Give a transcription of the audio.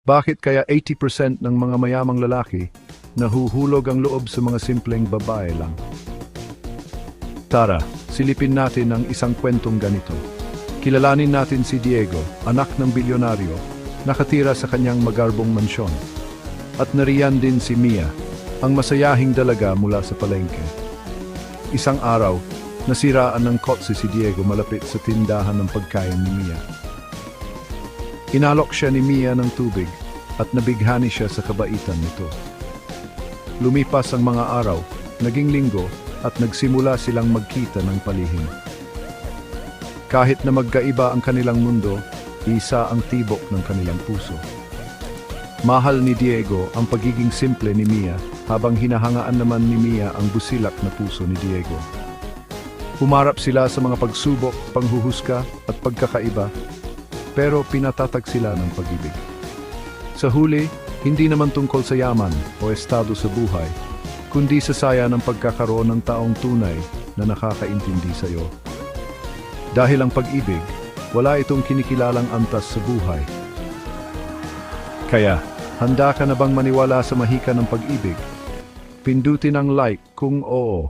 Bakit kaya 80% ng mga mayamang lalaki nahuhulog ang loob sa mga simpleng babae lang? Tara, silipin natin ang isang kwentong ganito. Kilalanin natin si Diego, anak ng bilyonaryo, nakatira sa kanyang magarbong mansyon. At nariyan din si Mia, ang masayahing dalaga mula sa palengke. Isang araw, nasiraan ng kotse si Diego malapit sa tindahan ng pagkain ni Mia. Inalok siya ni Mia ng tubig at nabighani siya sa kabaitan nito. Lumipas ang mga araw, naging linggo at nagsimula silang magkita ng palihim. Kahit na magkaiba ang kanilang mundo, isa ang tibok ng kanilang puso. Mahal ni Diego ang pagiging simple ni Mia habang hinahangaan naman ni Mia ang busilak na puso ni Diego. Humarap sila sa mga pagsubok, panghuhusga at pagkakaiba, pero pinatatag sila ng pag-ibig. Sa huli, hindi naman tungkol sa yaman o estado sa buhay, kundi sa saya ng pagkakaroon ng taong tunay na nakakaintindi sa iyo. Dahil ang pag-ibig, wala itong kinikilalang antas sa buhay. Kaya, handa ka na bang maniwala sa mahika ng pag-ibig? Pindutin ang like kung oo.